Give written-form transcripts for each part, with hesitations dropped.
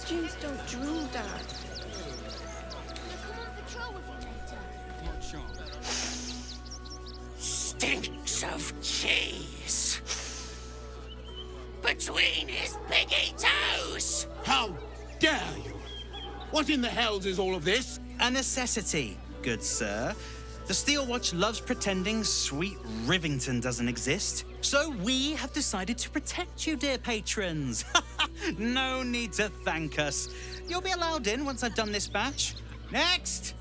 costumes don't drool, Dad. Stinks of cheese between his piggy toes. How dare you? What in the hells is all of this? A necessity, good sir. The Steel Watch loves pretending sweet Rivington doesn't exist. So we have decided to protect you, dear patrons. No need to thank us. You'll be allowed in once I've done this batch. Next!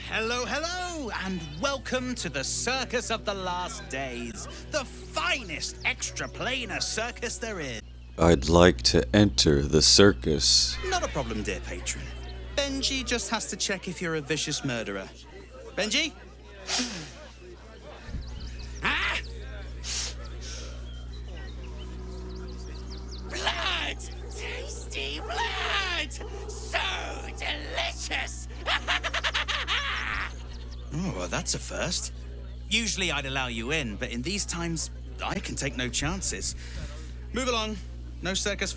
Hello, hello, and welcome to the Circus of the Last Days, the finest extra-planar circus there is. I'd like to enter the circus. Not a problem, dear patron. Benji just has to check if you're a vicious murderer. Benji? Ah! Blood! Tasty blood! So delicious! Oh, well, that's a first. Usually I'd allow you in, but in these times, I can take no chances. Move along. No circus.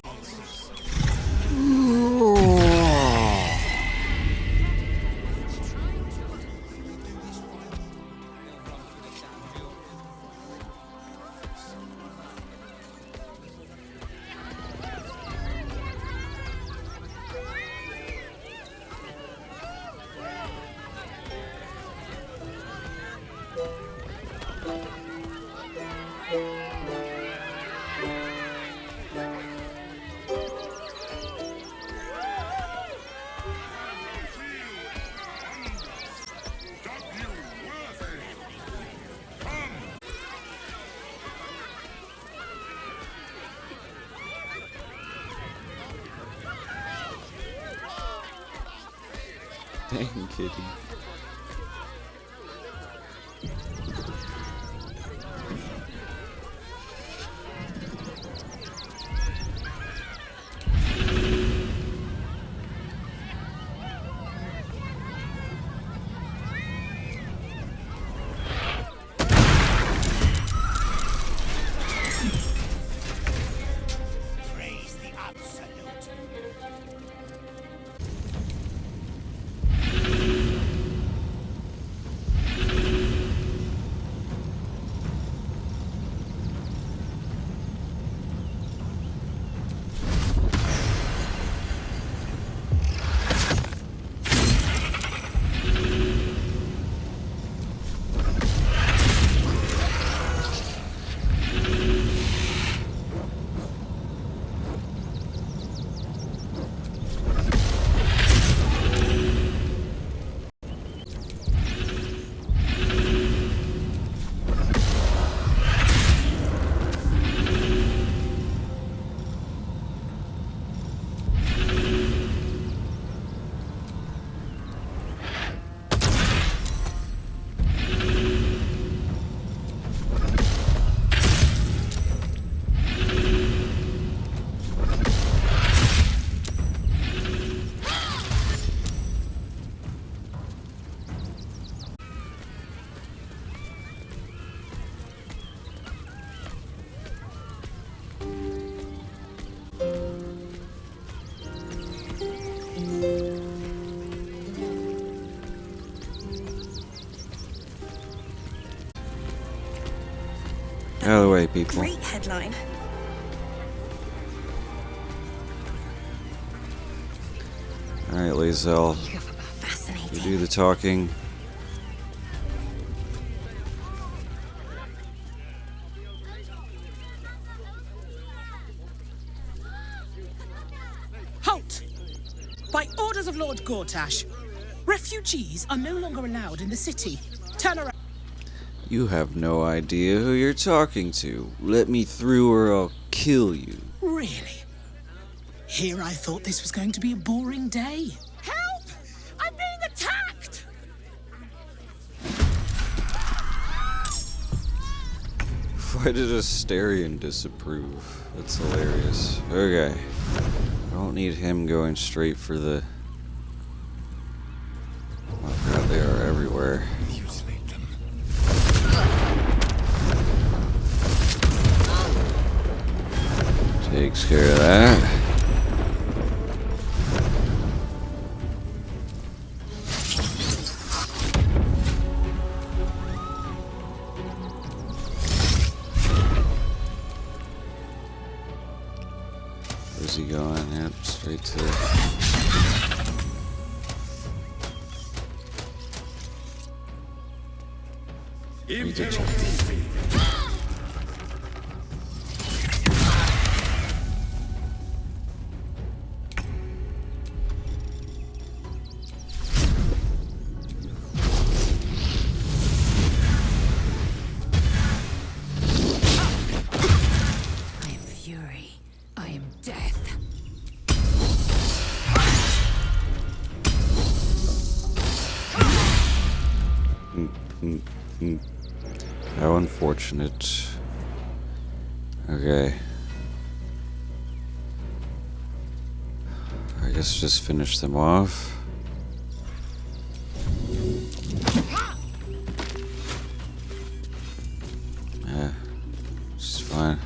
Dang, kitty. Praise the absolute. Out of the way, people. Great headline. Alright, Lae'zel. You Fascinating. do the talking. Halt! By orders of Lord Gortash, refugees are no longer allowed in the city. Turn around. You have no idea who you're talking to. Let me through or I'll kill you. Really? Here I thought this was going to be a boring day. Help! I'm being attacked! Why did Asterion disapprove? That's hilarious. Okay. I don't need him going straight for the... Oh god, they are everywhere. Takes care of that. Where's he going? Yep, straight to... Need to check. I am fury. I am death. How unfortunate. Okay. I guess just finish them off. Yeah, it's fine.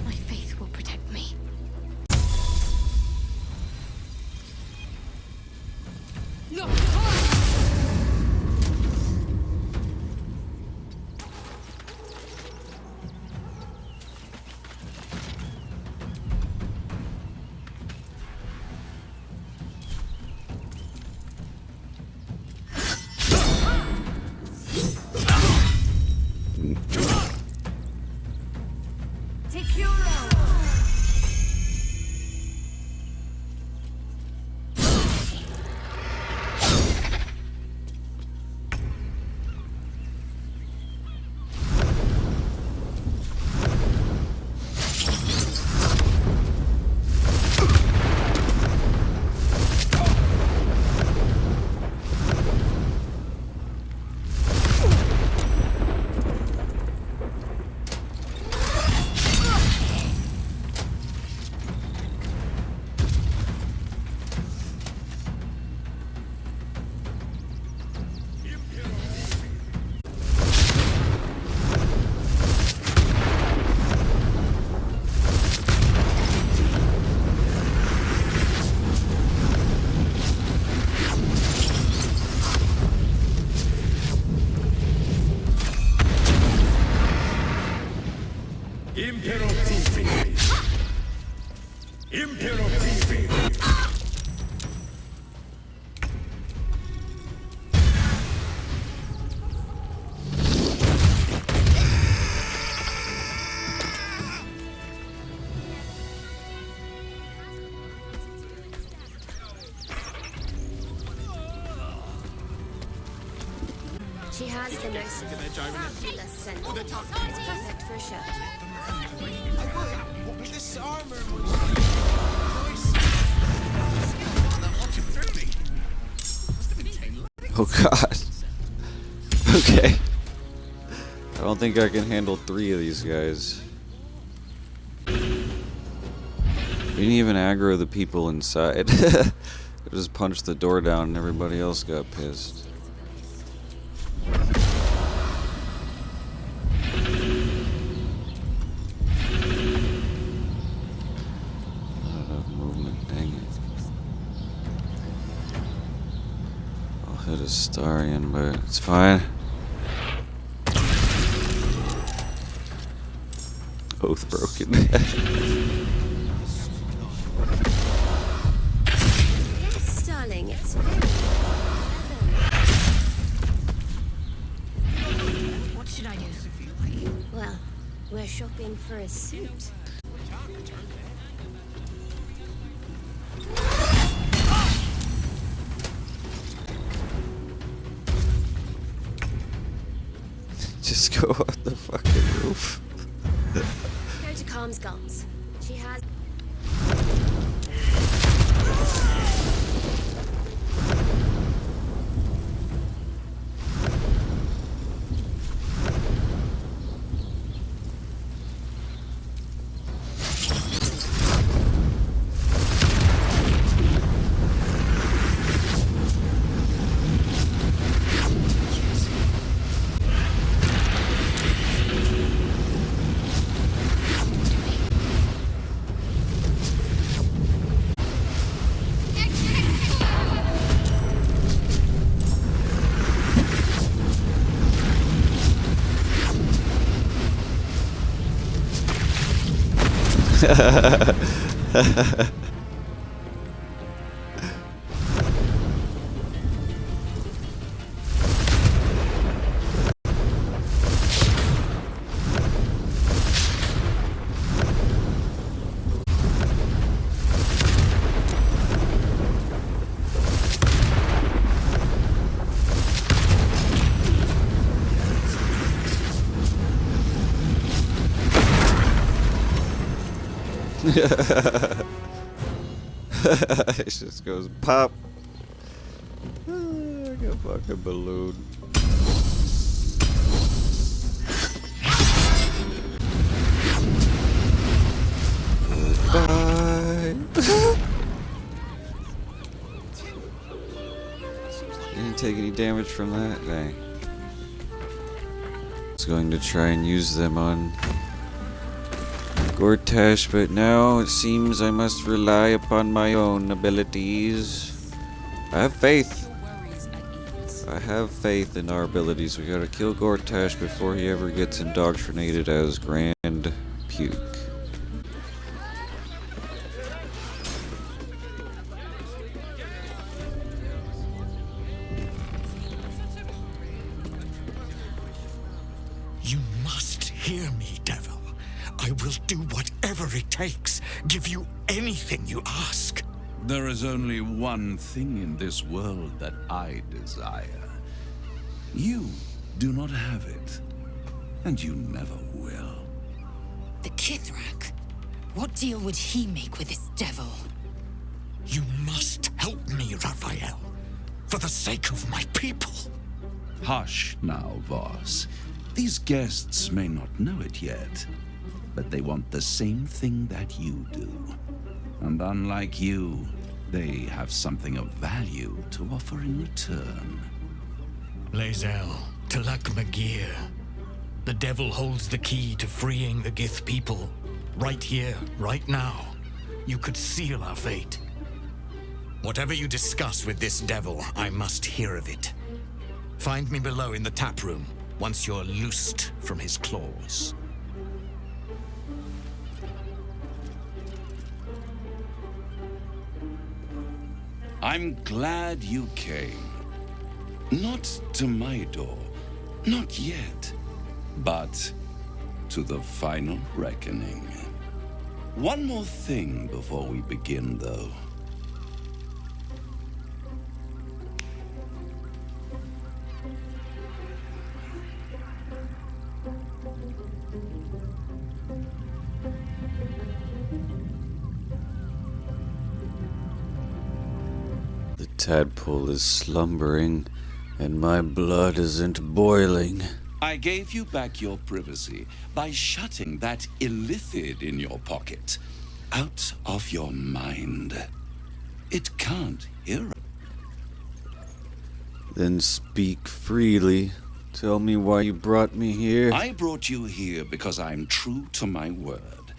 My faith will protect me. Take your own. She has the most fabulous scent. It's perfect for a shirt. This armor Oh god. Okay. I don't think I can handle 3 of these guys. We didn't even aggro the people inside. I just punched the door down and everybody else got pissed. Not enough movement, dang it. I'll hit a Starion, but it's fine. Oath broken. Yes, darling, it's very clever. What should I do? Well, we're shopping for a suit. Just go on the fucking roof. Go to Calm's Gums. She has... It just goes pop. Like a fucking balloon. Bye. Didn't take any damage from that. Dang. I was going to try and use them on Gortash, but now it seems I must rely upon my own abilities. I have faith. I have faith in our abilities. We gotta kill Gortash before he ever gets indoctrinated as Grand Puke. You must hear me, devil. I will do whatever it takes. Give you anything you ask. There is only one thing in this world that I desire. You do not have it, and you never will. The Kithrak? What deal would he make with this devil? You must help me, Raphael. For the sake of my people. Hush now, Voss. These guests may not know it yet, but they want the same thing that you do. And unlike you, they have something of value to offer in return. Lae'zel, Talak Magir. The devil holds the key to freeing the Gith people. Right here, right now. You could seal our fate. Whatever you discuss with this devil, I must hear of it. Find me below in the tap room, once you're loosed from his claws. I'm glad you came. Not to my door, not yet, but to the final reckoning. One more thing before we begin, though. The tadpole is slumbering, and my blood isn't boiling. I gave you back your privacy by shutting that illithid in your pocket out of your mind. It can't hear it. Then speak freely. Tell me why you brought me here. I brought you here because I'm true to my word,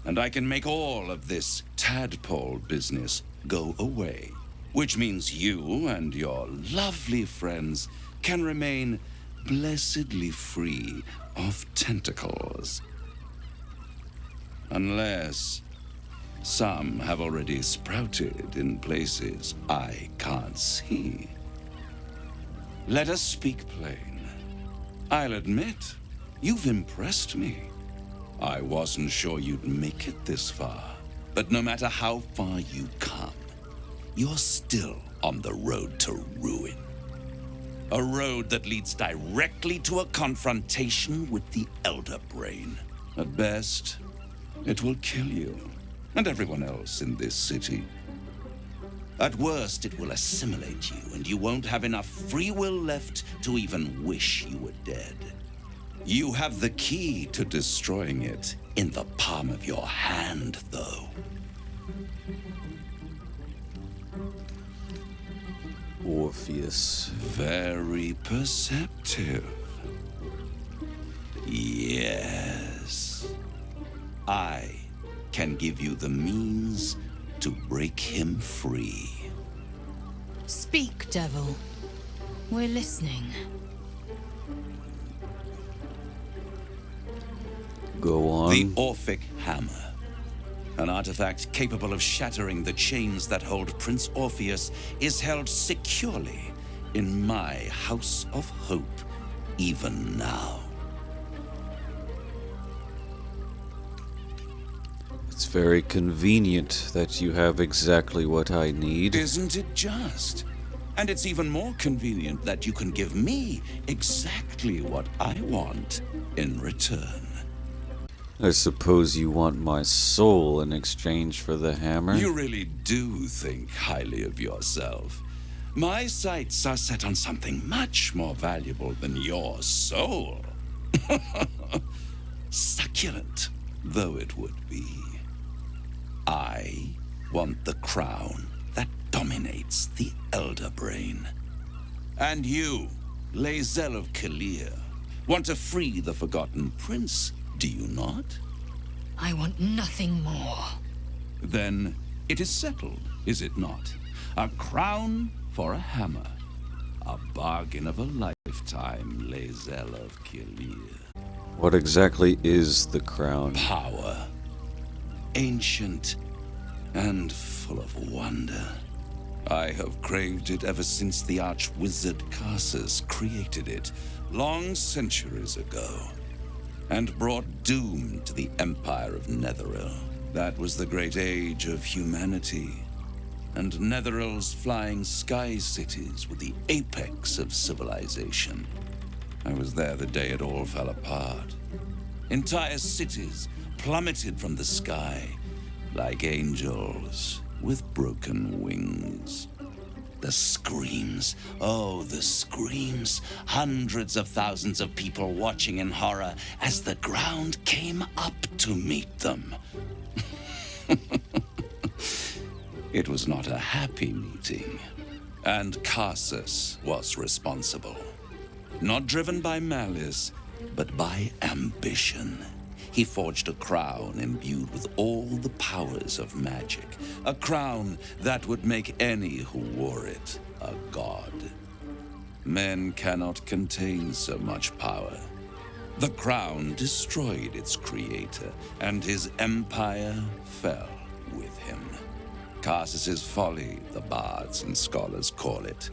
and I can make all of this tadpole business go away, which means you and your lovely friends can remain blessedly free of tentacles. Unless some have already sprouted in places I can't see. Let us speak plain. I'll admit, you've impressed me. I wasn't sure you'd make it this far, but no matter how far you come, you're still on the road to ruin. A road that leads directly to a confrontation with the Elder Brain. At best, it will kill you and everyone else in this city. At worst, it will assimilate you, and you won't have enough free will left to even wish you were dead. You have the key to destroying it in the palm of your hand, though. Orpheus. Very perceptive. Yes. I can give you the means to break him free. Speak, devil. We're listening. Go on. The Orphic Hammer. An artifact capable of shattering the chains that hold Prince Orpheus is held securely in my House of Hope, even now. It's very convenient that you have exactly what I need. Isn't it just? And it's even more convenient that you can give me exactly what I want in return. I suppose you want my soul in exchange for the hammer? You really do think highly of yourself. My sights are set on something much more valuable than your soul. Succulent though it would be. I want the crown that dominates the Elder Brain. And you, Lae'zel of Kalir, want to free the Forgotten Prince, do you not? I want nothing more. Then it is settled, is it not? A crown for a hammer. A bargain of a lifetime, Lae'zel of Kalir. What exactly is the crown? Power. Ancient and full of wonder. I have craved it ever since the arch-wizard Karsus created it, long centuries ago, and brought doom to the Empire of Netheril. That was the great age of humanity, and Netheril's flying sky cities were the apex of civilization. I was there the day it all fell apart. Entire cities plummeted from the sky like angels with broken wings. The screams, oh, the screams. Hundreds of thousands of people watching in horror as the ground came up to meet them. It was not a happy meeting, and Karsus was responsible. Not driven by malice, but by ambition. He forged a crown imbued with all the powers of magic. A crown that would make any who wore it a god. Men cannot contain so much power. The crown destroyed its creator, and his empire fell with him. Karsus's folly, the bards and scholars call it.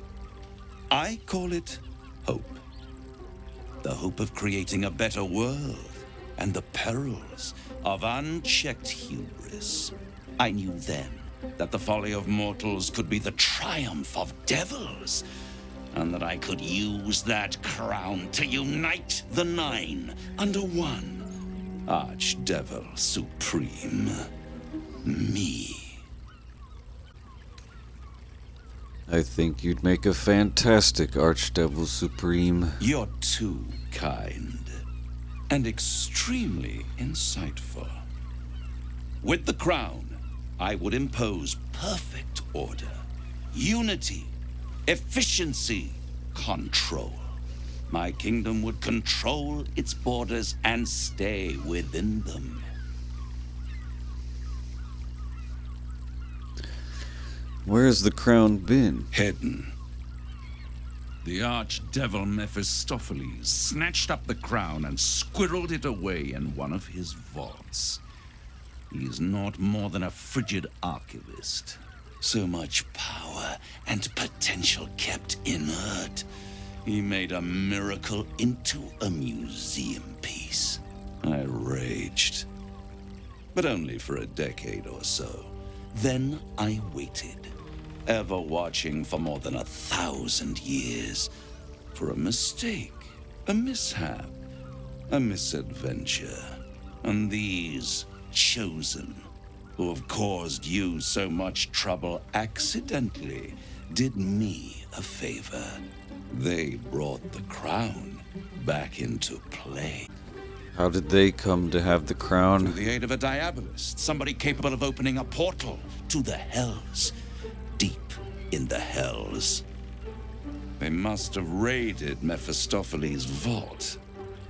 I call it hope. The hope of creating a better world, and the perils of unchecked hubris. I knew then that the folly of mortals could be the triumph of devils, and that I could use that crown to unite the Nine under one Archdevil Supreme. Me. I think you'd make a fantastic Archdevil Supreme. You're too kind. And extremely insightful. With the crown, I would impose perfect order, unity, efficiency, control. My kingdom would control its borders and stay within them. Where has the crown been? Hidden. The archdevil Mephistopheles snatched up the crown and squirreled it away in one of his vaults. He is not more than a frigid archivist. So much power and potential kept inert. He made a miracle into a museum piece. I raged. But only for a decade or so. Then I waited, ever watching for more than 1,000 years, for a mistake, a mishap, a misadventure. And these chosen, who have caused you so much trouble accidentally, did me a favor. They brought the crown back into play. How did they come to have the crown? Through the aid of a diabolist, somebody capable of opening a portal to the hells, deep in the hells. They must have raided Mephistopheles' vault.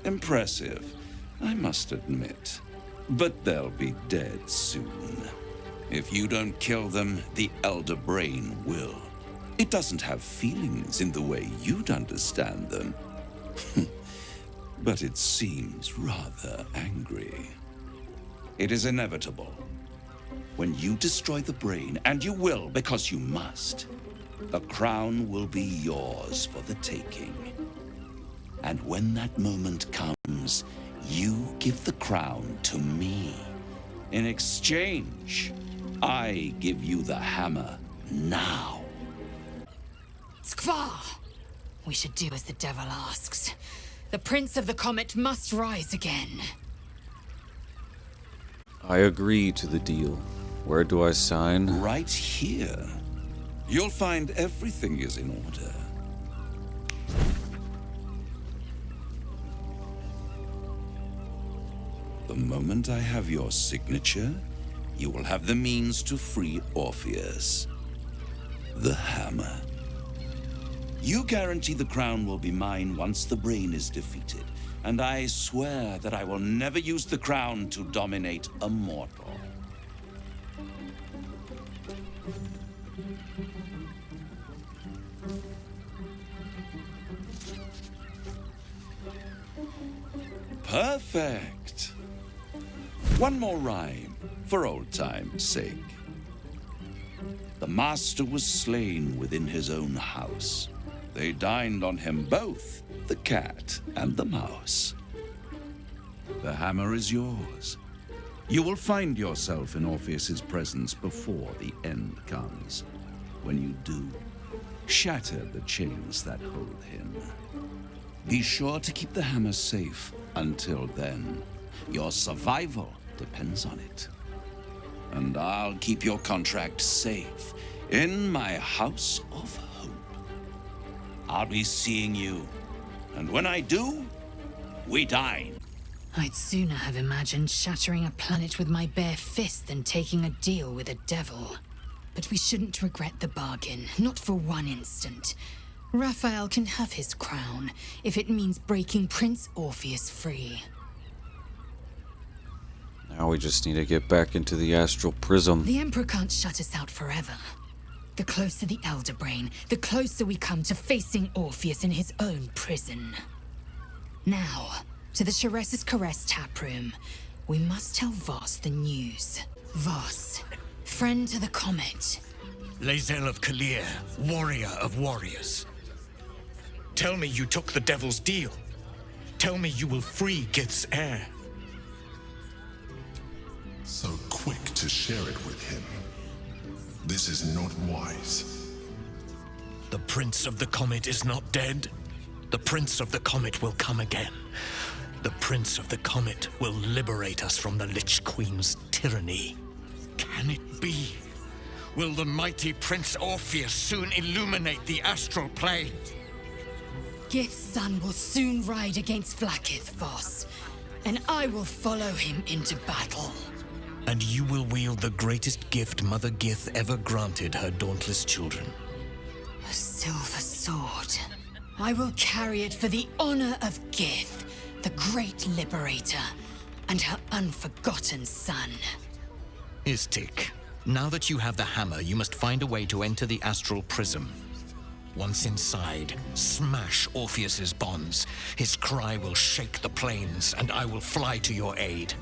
Impressive, I must admit. But they'll be dead soon. If you don't kill them, the Elder Brain will. It doesn't have feelings in the way you'd understand them. But it seems rather angry. It is inevitable. When you destroy the brain, and you will because you must, the crown will be yours for the taking. And when that moment comes, you give the crown to me. In exchange, I give you the hammer now. Skvar! We should do as the devil asks. The Prince of the Comet must rise again. I agree to the deal. Where do I sign? Right here. You'll find everything is in order. The moment I have your signature, you will have the means to free Orpheus. The hammer. You guarantee the crown will be mine once the brain is defeated, and I swear that I will never use the crown to dominate a mortal. Perfect. One more rhyme, for old time's sake. The master was slain within his own house. They dined on him both, the cat and the mouse. The hammer is yours. You will find yourself in Orpheus's presence before the end comes. When you do, shatter the chains that hold him. Be sure to keep the hammer safe until then. Your survival depends on it. And I'll keep your contract safe in my house of hope. I'll be seeing you, and when I do, we dine. I'd sooner have imagined shattering a planet with my bare fist than taking a deal with a devil. But we shouldn't regret the bargain, not for one instant. Raphael can have his crown, if it means breaking Prince Orpheus free. Now we just need to get back into the astral prism. The Emperor can't shut us out forever. The closer the Elder Brain, the closer we come to facing Orpheus in his own prison. Now, to the Chares's Caress taproom. We must tell Voss the news. Voss, friend to the Comet. Lae'zel of Kalir, warrior of warriors. Tell me you took the devil's deal. Tell me you will free Gith's heir. So quick to share it with him. This is not wise. The Prince of the Comet is not dead. The Prince of the Comet will come again. The Prince of the Comet will liberate us from the Lich Queen's tyranny. Can it be? Will the mighty Prince Orpheus soon illuminate the astral plane? Gith's son will soon ride against Vlaakith, Voss, and I will follow him into battle. And you will wield the greatest gift Mother Gith ever granted her dauntless children. A silver sword. I will carry it for the honor of Gith, the great liberator, and her unforgotten son. Istik, now that you have the hammer, you must find a way to enter the astral prism. Once inside, smash Orpheus's bonds. His cry will shake the plains, and I will fly to your aid.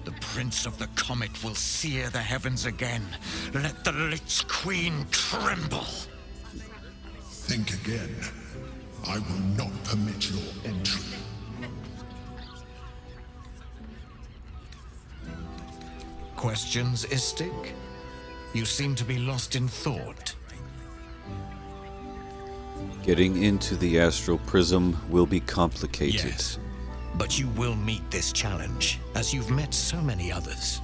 The Prince of the Comet will sear the heavens again. Let the Lich Queen tremble. Think again. I will not permit your entry. Questions, Istik? You seem to be lost in thought. Getting into the astral prism will be complicated. Yes, but you will meet this challenge, as you've met so many others.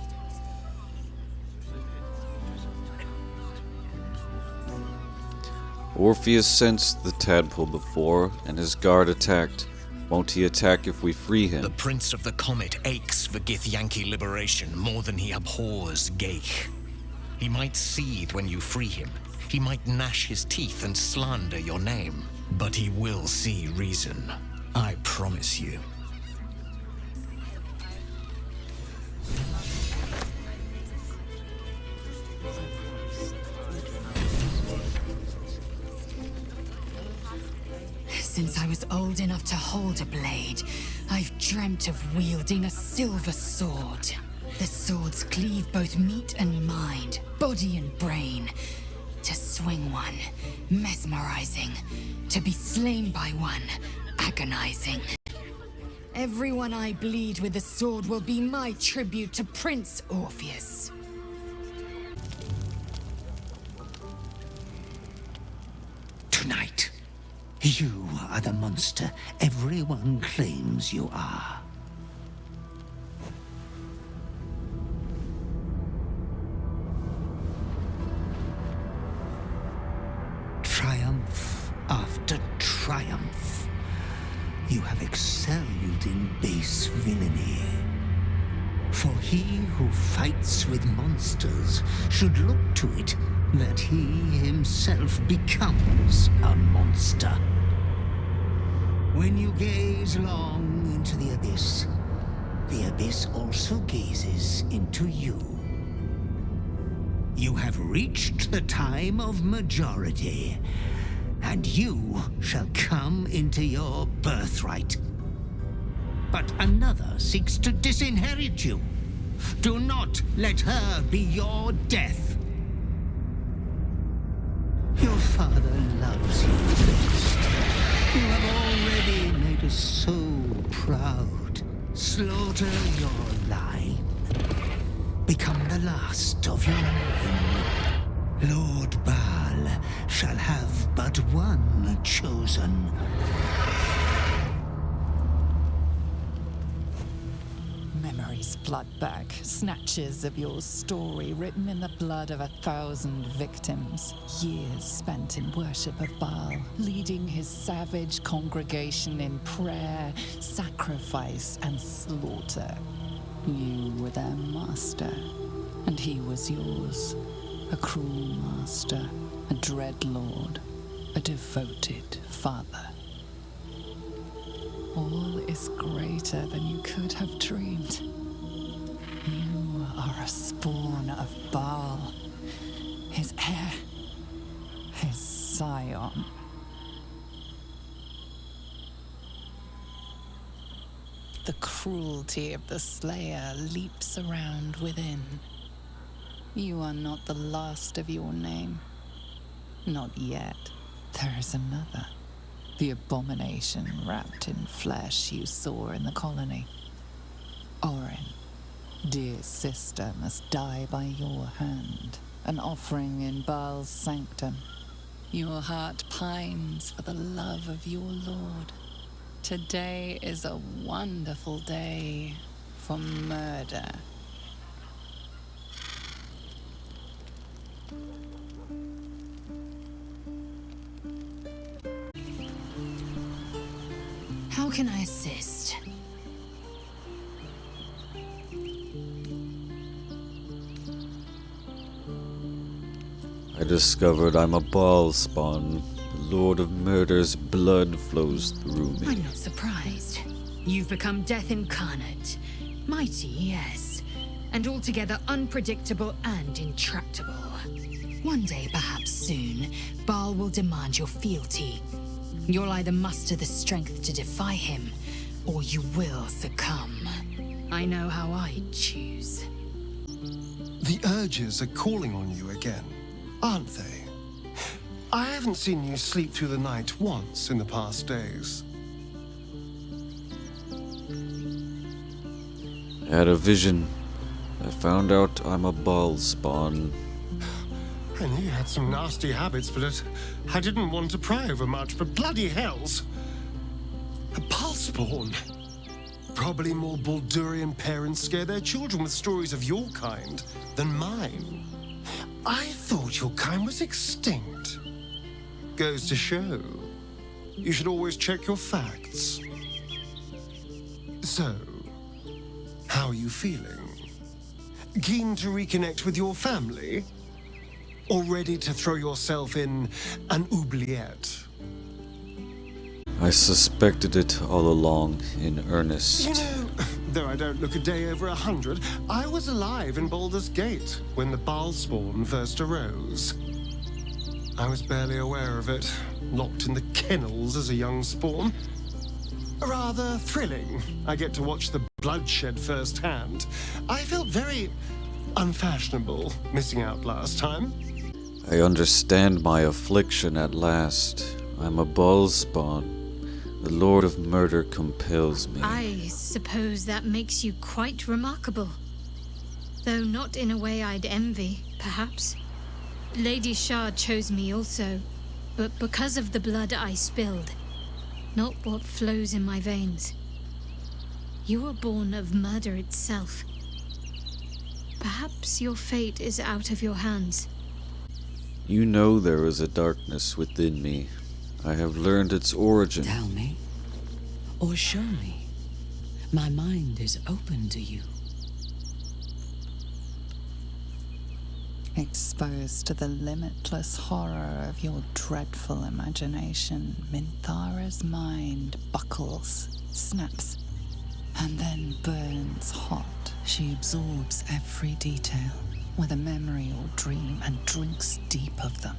Orpheus sensed the tadpole before, and his guard attacked. Won't he attack if we free him? The Prince of the Comet aches for Githyanki liberation more than he abhors Geich. He might seethe when you free him. He might gnash his teeth and slander your name. But he will see reason. I promise you. Since I was old enough to hold a blade, I've dreamt of wielding a silver sword. The swords cleave both meat and mind, body and brain. To swing one, mesmerizing. To be slain by one, agonizing. Everyone I bleed with the sword will be my tribute to Prince Orpheus. Tonight, you are the monster everyone claims you are. Triumph after triumph. You have excelled in base villainy. For he who fights with monsters should look to it that he himself becomes a monster. When you gaze long into the abyss also gazes into you. You have reached the time of majority, and you shall come into your birthright. But another seeks to disinherit you. Do not let her be your death. Your father loves you best. You have already made us so proud. Slaughter your line. Become the last of your line. Lord Baal shall have but one chosen. Memory's blood back, snatches of your story written in the blood of 1,000 victims. Years spent in worship of Baal, leading his savage congregation in prayer, sacrifice, and slaughter. You were their master, and he was yours. A cruel master, a dread lord, a devoted father. All is greater than you could have dreamed. You are a spawn of Baal, his heir, his scion. The cruelty of the Slayer leaps around within. You are not the last of your name. Not yet. There is another. The abomination wrapped in flesh you saw in the colony. Orin, dear sister, must die by your hand, an offering in Baal's sanctum. Your heart pines for the love of your lord. Today is a wonderful day for murder. How can I assist? I discovered I'm a Baal spawn. The Lord of Murder's blood flows through me. I'm not surprised. You've become death incarnate. Mighty, yes. And altogether unpredictable and intractable. One day, perhaps soon, Baal will demand your fealty. You'll either muster the strength to defy him, or you will succumb. I know how I'd choose. The urges are calling on you again, aren't they? I haven't seen you sleep through the night once in the past days. I had a vision. I found out I'm a Baal spawn. I knew you had some nasty habits, but I didn't want to pry over much, but bloody hells! A Baal spawn! Probably more Baldurian parents scare their children with stories of your kind than mine. I thought your kind was extinct. Goes to show, you should always check your facts. So, how are you feeling? Keen to reconnect with your family? Or ready to throw yourself in an oubliette? I suspected it all along, in earnest. You know, though I don't look a day over 100, I was alive in Baldur's Gate when the Baal spawn first arose. I was barely aware of it, locked in the kennels as a young spawn. rather thrilling. I get to watch the bloodshed firsthand. I felt very unfashionable missing out last time. I understand my affliction at last. I'm a ballspawn. The Lord of Murder compels me. I suppose that makes you quite remarkable. Though not in a way I'd envy, perhaps. Lady Shard chose me also, but because of the blood I spilled, not what flows in my veins. You were born of murder itself. Perhaps your fate is out of your hands. You know there is a darkness within me. I have learned its origin. Tell me, or show me. My mind is open to you. Exposed to the limitless horror of your dreadful imagination, Minthara's mind buckles, snaps, and then burns hot. She absorbs every detail, whether memory or dream, and drinks deep of them.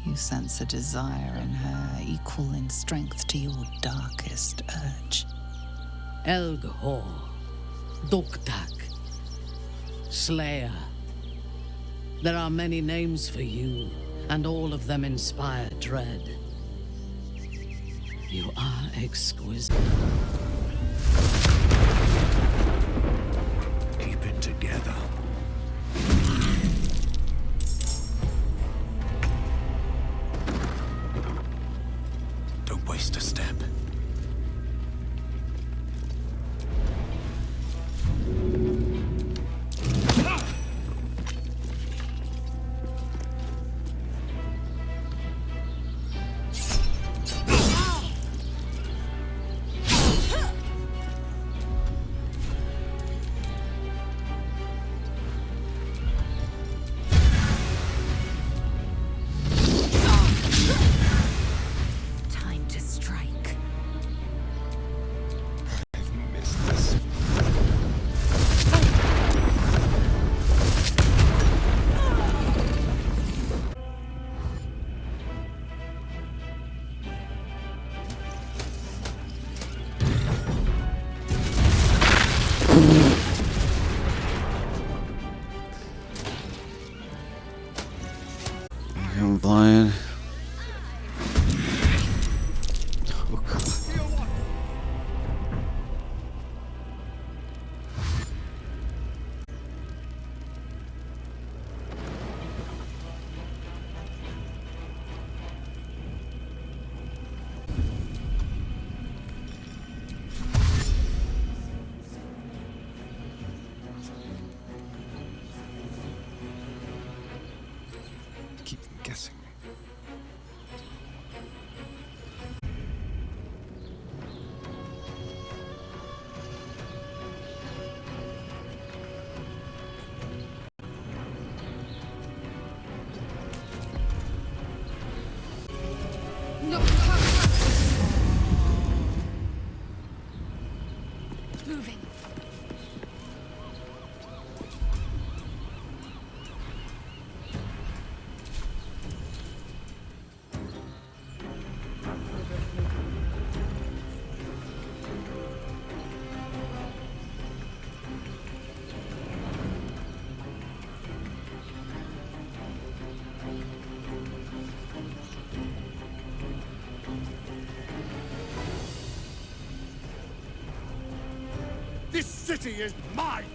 You sense a desire in her equal in strength to your darkest urge. Elgor, Doktak, Slayer. There are many names for you, and all of them inspire dread. You are exquisite. Keep it together. Don't waste a step. Time to strike. I'm flying. Oh god. Keep them guessing. No. Moving. This city is mine!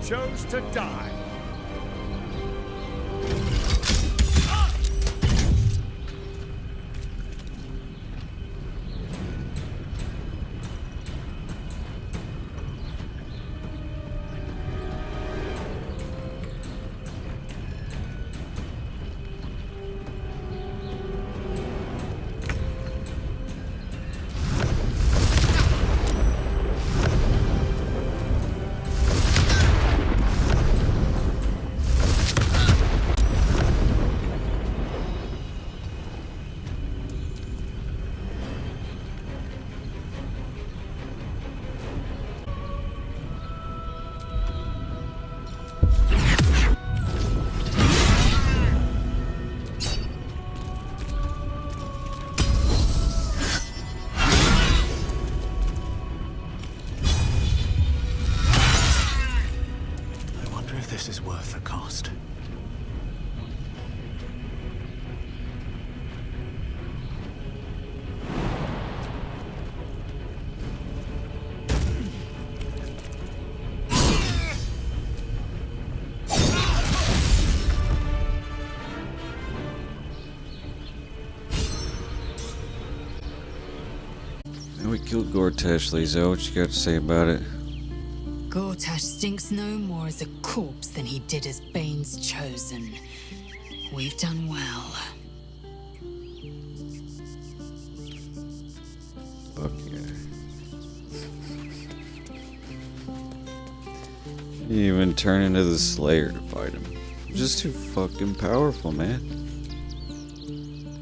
chose to die. This is worth the cost. And we killed Gortash, Lazo. What you got to say about it? Gortash stinks no more as a corpse than he did as Bane's chosen. We've done well. Fuck yeah. You even turn into the Slayer to fight him. Just too fucking powerful, man.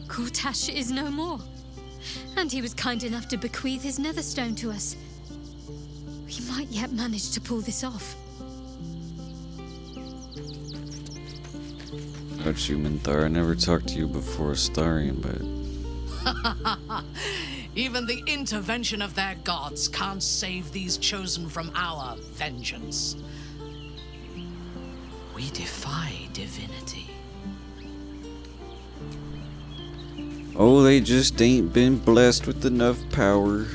Gortash is no more. And he was kind enough to bequeath his netherstone to us. We might yet manage to pull this off. About you, Minthar. I never talked to you before Astarion, but... Even the intervention of their gods can't save these chosen from our vengeance. We defy divinity. Oh, they just ain't been blessed with enough power.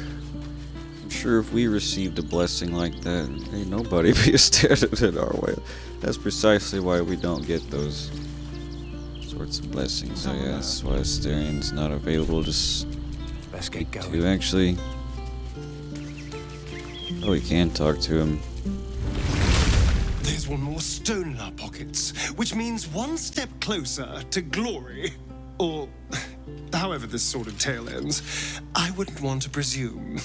I'm sure if we received a blessing like that, ain't nobody be standing in our way. That's precisely why we don't get those sorts of blessings, I guess. That's why Astarion's not available to Let's get going. to actually... Oh, we can talk to him. There's one more stone in our pockets, which means one step closer to glory. Or however this sort of tale ends. I wouldn't want to presume.